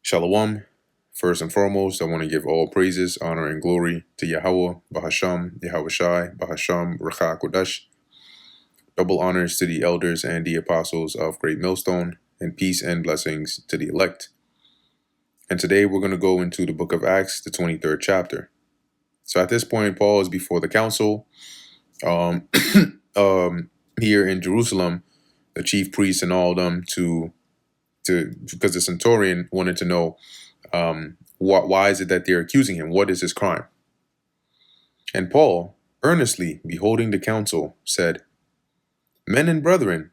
Shalom. First and foremost, I want to give all praises, honor, and glory to Yahweh, Bahasham, Yahweh Shai, Bahasham, Racha Kodesh. Double honors to the elders and the apostles of Great Millstone, and peace and blessings to the elect. And today we're going to go into the book of Acts, the 23rd chapter. So at this point, Paul is before the council um, here in Jerusalem, the chief priests and all of them because the centurion wanted to know why is it that they're accusing him? What is his crime? And Paul, earnestly beholding the council, said, Men and brethren,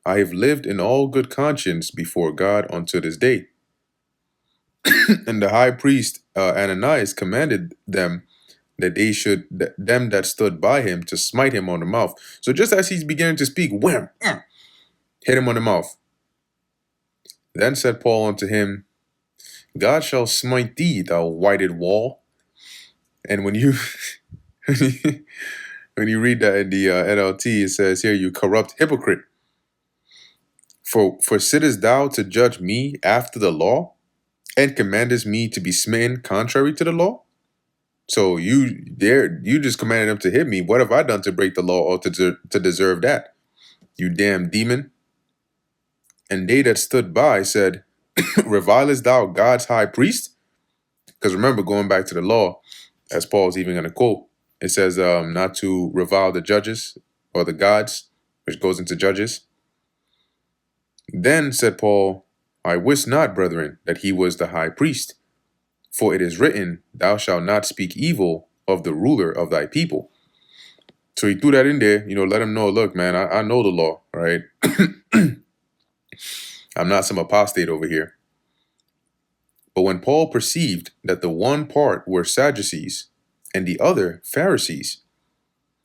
I have lived in all good conscience before God unto this day. And the high priest Ananias commanded them that they should, them that stood by him, to smite him on the mouth. So just as he's beginning to speak, wham, hit him on the mouth. Then said Paul unto him, God shall smite thee, thou whited wall. And when you when you read that in the NLT, it says here, you corrupt hypocrite. For sittest thou to judge me after the law, and commandest me to be smitten contrary to the law? So you just commanded him to hit me. What have I done to break the law or to deserve that? You damn demon. And they that stood by said, Revilest thou God's high priest? Because remember, going back to the law, as Paul's even going to quote, it says not to revile the judges or the gods, which goes into Judges. Then said Paul, I wist not, brethren, that he was the high priest. For it is written, Thou shalt not speak evil of the ruler of thy people. So he threw that in there, let him know, look, man, I know the law, right? I'm not some apostate over here. But when Paul perceived that the one part were Sadducees and the other Pharisees,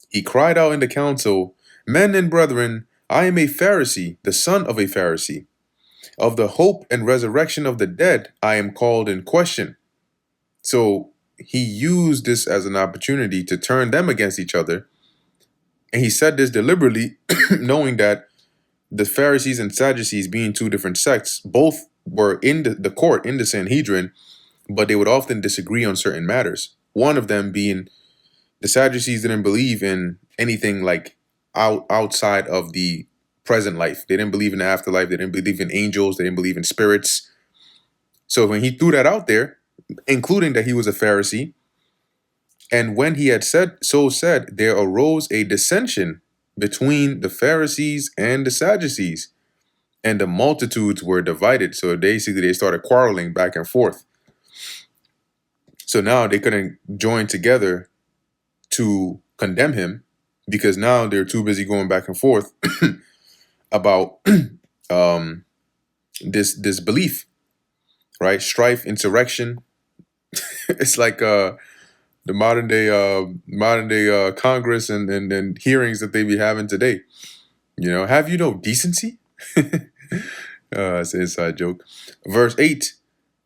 he cried out in the council, Men and brethren, I am a Pharisee, the son of a Pharisee. Of the hope and resurrection of the dead, I am called in question. So he used this as an opportunity to turn them against each other. And he said this deliberately, knowing that the Pharisees and Sadducees, being two different sects, both were in the court, in the Sanhedrin, but they would often disagree on certain matters. One of them being the Sadducees didn't believe in anything like outside of the present life. They didn't believe in the afterlife. They didn't believe in angels. They didn't believe in spirits. So when he threw that out there, including that he was a Pharisee, and when he had said, there arose a dissension between the Pharisees and the Sadducees, and the multitudes were divided. So basically they started quarreling back and forth. So now they couldn't join together to condemn him, because now they're too busy going back and forth about this belief, right? Strife, insurrection. It's like the modern day Congress and hearings that they be having today. Have you no decency? It's an inside joke. Verse 8,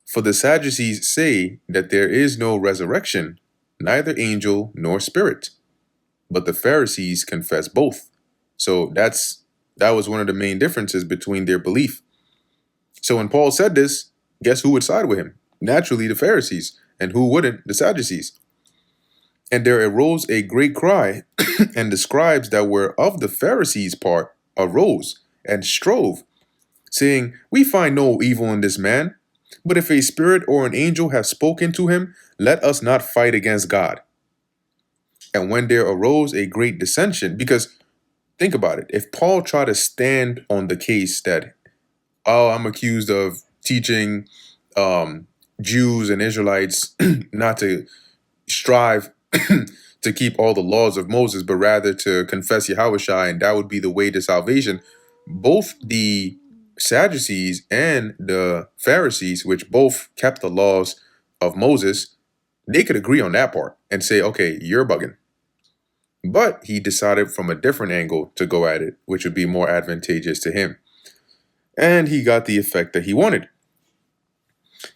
for the Sadducees say that there is no resurrection, neither angel nor spirit, but the Pharisees confess both. So that was one of the main differences between their belief. So when Paul said this, guess who would side with him? Naturally, the Pharisees. And who wouldn't? The Sadducees. And there arose a great cry, and the scribes that were of the Pharisees' part arose and strove, saying, We find no evil in this man, but if a spirit or an angel have spoken to him, let us not fight against God. And when there arose a great dissension, because think about it, if Paul tried to stand on the case that, I'm accused of teaching Jews and Israelites not to strive to keep all the laws of Moses, but rather to confess Yahushua, and that would be the way to salvation. Both the Sadducees and the Pharisees, which both kept the laws of Moses, they could agree on that part and say, okay, you're bugging. But he decided from a different angle to go at it, which would be more advantageous to him. And he got the effect that he wanted.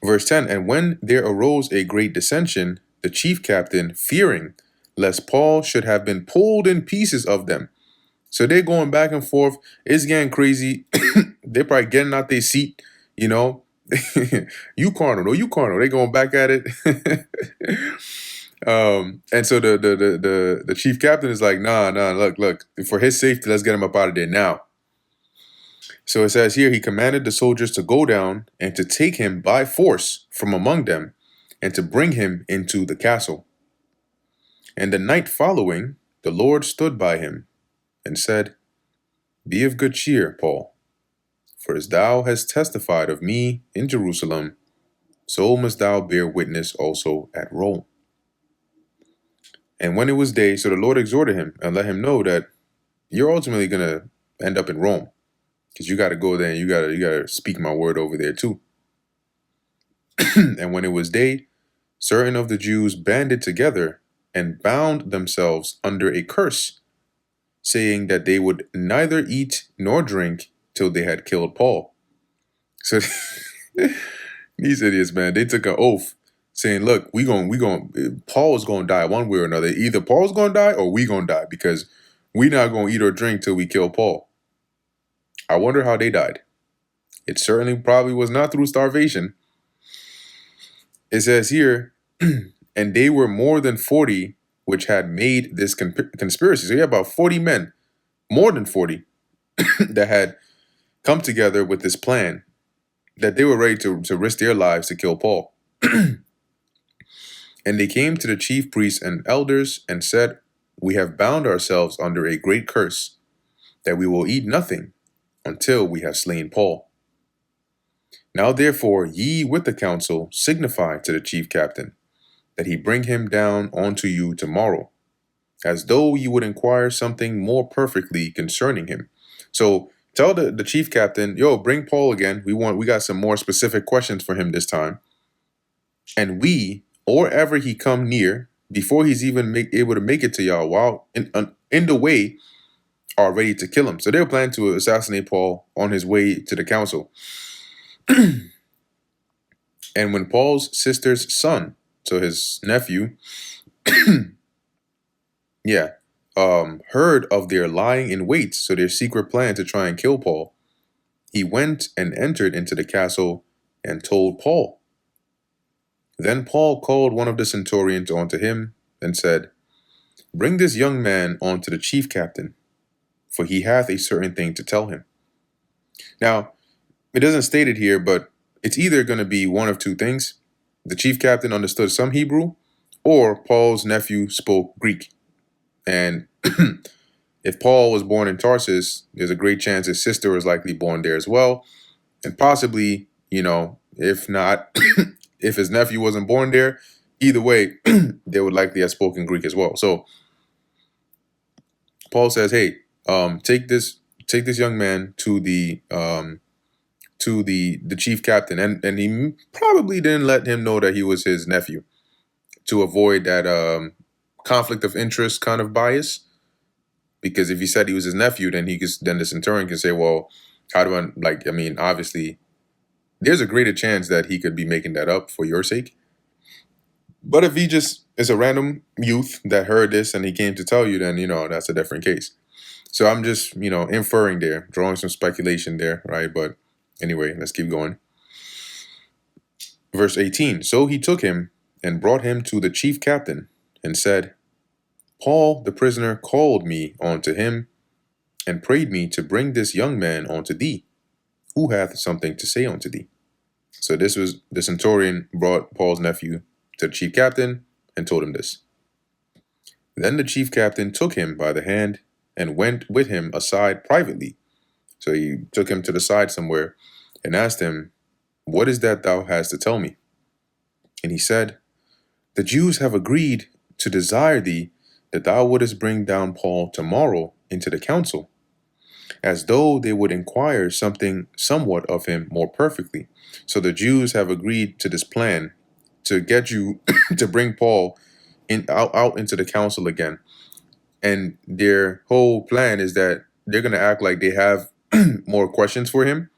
Verse 10, and when there arose a great dissension, the chief captain, fearing lest Paul should have been pulled in pieces of them. So they're going back and forth. It's getting crazy. They're probably getting out their seat, You carnal, no, you carnal. They going back at it. And so the chief captain is like, nah, look, for his safety, let's get him up out of there now. So it says here, he commanded the soldiers to go down and to take him by force from among them and to bring him into the castle. And the night following, the Lord stood by him and said, Be of good cheer, Paul, for as thou hast testified of me in Jerusalem, so must thou bear witness also at Rome. And when it was day, so the Lord exhorted him and let him know that you're ultimately going to end up in Rome, because you got to go there and you got to speak my word over there too. And when it was day, certain of the Jews banded together and bound themselves under a curse, saying that they would neither eat nor drink till they had killed Paul. So these idiots, man, they took an oath saying, look, Paul is going to die one way or another. Either Paul's going to die or we going to die, because we not going to eat or drink till we kill Paul. I wonder how they died. It certainly probably was not through starvation. It says here, and they were more than 40 which had made this conspiracy. So you have about 40 men, more than 40, that had come together with this plan, that they were ready to risk their lives to kill Paul. And they came to the chief priests and elders and said, We have bound ourselves under a great curse, that we will eat nothing until we have slain Paul. Now therefore ye with the council signify to the chief captain, that he bring him down unto you tomorrow, as though you would inquire something more perfectly concerning him. So tell the chief captain, yo, bring Paul again. We got some more specific questions for him this time. And we, or ever he come near, before he's even able to make it to y'all, while in the way, are ready to kill him. So they're planning to assassinate Paul on his way to the council. And when Paul's sister's son, so his nephew, heard of their lying in wait, so their secret plan to try and kill Paul, he went and entered into the castle and told Paul. Then Paul called one of the centurions unto him and said, Bring this young man unto the chief captain, for he hath a certain thing to tell him. Now, it doesn't state it here, but it's either going to be one of two things. The chief captain understood some Hebrew, or Paul's nephew spoke Greek. And if Paul was born in Tarsus, there's a great chance his sister was likely born there as well. And possibly, if not, if his nephew wasn't born there, either way, they would likely have spoken Greek as well. So Paul says, hey, take this young man to the chief captain. And he probably didn't let him know that he was his nephew, to avoid that conflict of interest kind of bias. Because if he said he was his nephew, then then the centurion can say, well, how do I obviously there's a greater chance that he could be making that up for your sake. But if he just is a random youth that heard this and he came to tell you, then, that's a different case. So I'm just, inferring there, drawing some speculation there, right? But anyway, let's keep going. Verse 18, so he took him and brought him to the chief captain and said, Paul, the prisoner, called me unto him and prayed me to bring this young man unto thee, who hath something to say unto thee. So this was the centurion brought Paul's nephew to the chief captain and told him this. Then the chief captain took him by the hand and went with him aside privately. So he took him to the side somewhere and asked him, What is that thou hast to tell me? And he said, The Jews have agreed to desire thee that thou wouldest bring down Paul tomorrow into the council, as though they would inquire something somewhat of him more perfectly. So the Jews have agreed to this plan to get you to bring Paul out into the council again. And their whole plan is that they're going to act like they have more questions for him.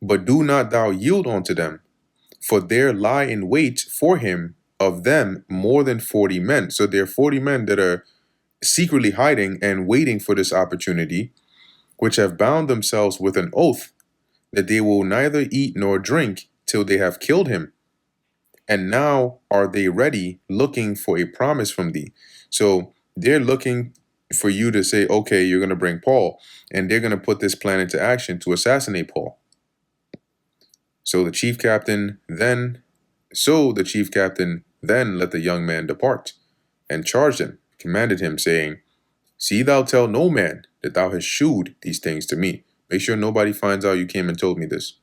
But do not thou yield unto them, for there lie in wait for him of them more than 40 men. So there are 40 men that are secretly hiding and waiting for this opportunity, which have bound themselves with an oath that they will neither eat nor drink till they have killed him. And now are they ready, looking for a promise from thee. So they're looking for you to say, okay, you're going to bring Paul, and they're going to put this plan into action to assassinate Paul. So the chief captain then let the young man depart, and charged him, commanded him, saying, see thou tell no man that thou hast shewed these things to me. Make sure nobody finds out you came and told me this.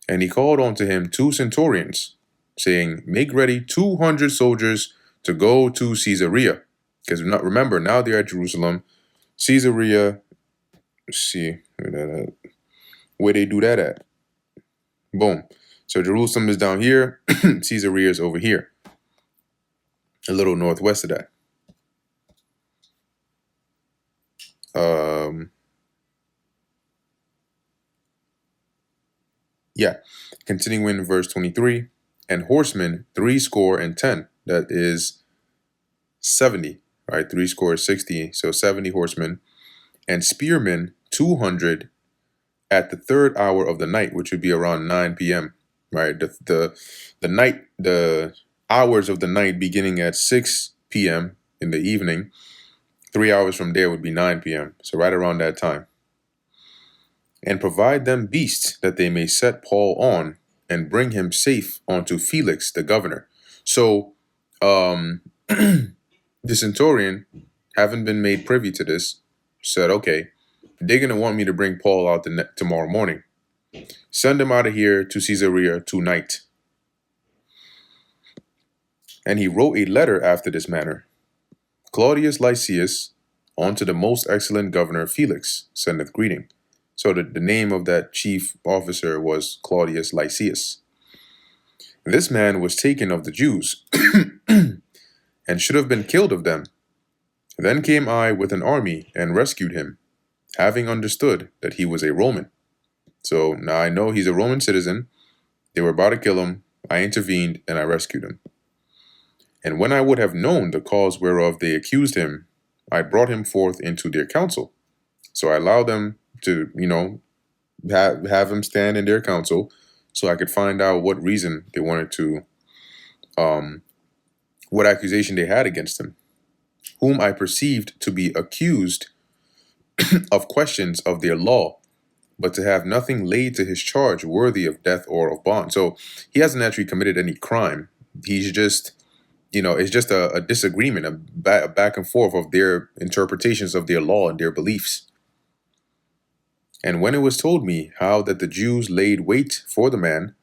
And he called unto him 2 centurions, saying, make ready 200 soldiers to go to Caesarea. Because remember, now they're at Jerusalem. Caesarea, let's see where they do that at. Boom. So Jerusalem is down here. Caesarea is over here, a little northwest of that. Yeah. Continuing in verse 23, and horsemen 70. That is 70, right? 60. So 70 horsemen, and spearmen 200 at the 3rd hour of the night, which would be around 9 p.m. Right? The hours of the night beginning at 6 p.m. in the evening. 3 hours from there would be 9 p.m. So right around that time. And provide them beasts that they may set Paul on and bring him safe unto Felix the governor. So the centurion, having been made privy to this, said, okay, they're going to want me to bring Paul out tomorrow morning. Send him out of here to Caesarea tonight. And he wrote a letter after this manner. Claudius Lysias, unto the most excellent governor Felix, sendeth greeting. So the name of that chief officer was Claudius Lysias. This man was taken of the Jews, and should have been killed of them. Then came I with an army and rescued him, having understood that he was a Roman. So now I know he's a Roman citizen. They were about to kill him. I intervened and I rescued him. And when I would have known the cause whereof they accused him, I brought him forth into their council. So I allowed them to, have him stand in their council, so I could find out what reason they wanted to, what accusation they had against him, whom I perceived to be accused of questions of their law, but to have nothing laid to his charge worthy of death or of bond. So he hasn't actually committed any crime. He's just, it's just a disagreement, a back and forth of their interpretations of their law and their beliefs. And when it was told me how that the Jews laid wait for the man,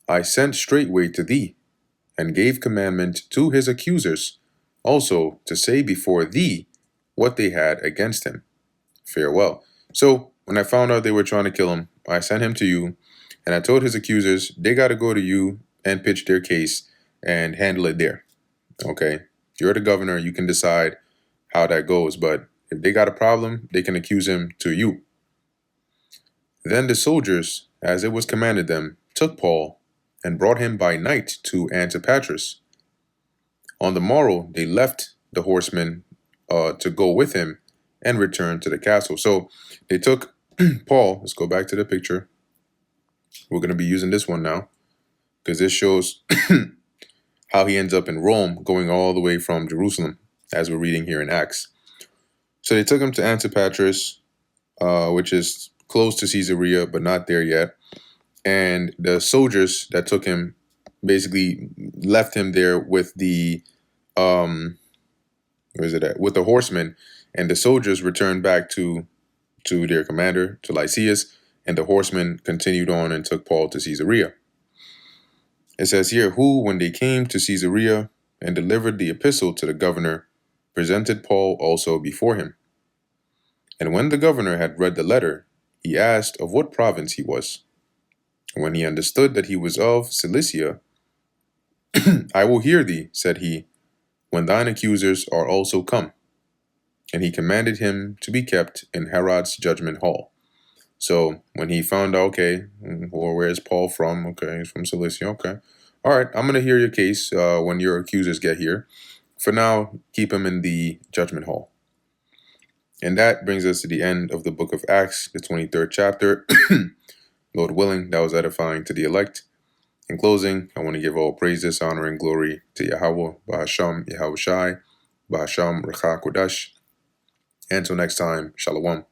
I sent straightway to thee, and gave commandment to his accusers also to say before thee what they had against him. Farewell. So when I found out they were trying to kill him, I sent him to you, and I told his accusers they got to go to you and pitch their case and handle it there. Okay? You're the governor. You can decide how that goes. But if they got a problem, they can accuse him to you. Then the soldiers, as it was commanded them, took Paul and brought him by night to Antipatris. On the morrow, they left the horsemen to go with him and returned to the castle. So they took Paul. Let's go back to the picture. We're going to be using this one now because this shows how he ends up in Rome, going all the way from Jerusalem, as we're reading here in Acts. So they took him to Antipatris, which is close to Caesarea, but not there yet. And the soldiers that took him basically left him there with the with the horsemen, and the soldiers returned back to their commander, to Lysias, and the horsemen continued on and took Paul to Caesarea. It says here, who, when they came to Caesarea and delivered the epistle to the governor, presented Paul also before him. And when the governor had read the letter, he asked of what province he was. When he understood that he was of Cilicia, I will hear thee, said he, when thine accusers are also come. And he commanded him to be kept in Herod's judgment hall. So when he found out, okay, well, where's Paul from? Okay, he's from Cilicia. Okay. All right, I'm going to hear your case when your accusers get here. For now, keep him in the judgment hall. And that brings us to the end of the book of Acts, the 23rd chapter. Lord willing, that was edifying to the elect. In closing, I want to give all praises, honor, and glory to Yahweh, Bahasham Yahweh Shai, Bahasham Recha Kodash. Until next time, Shalom.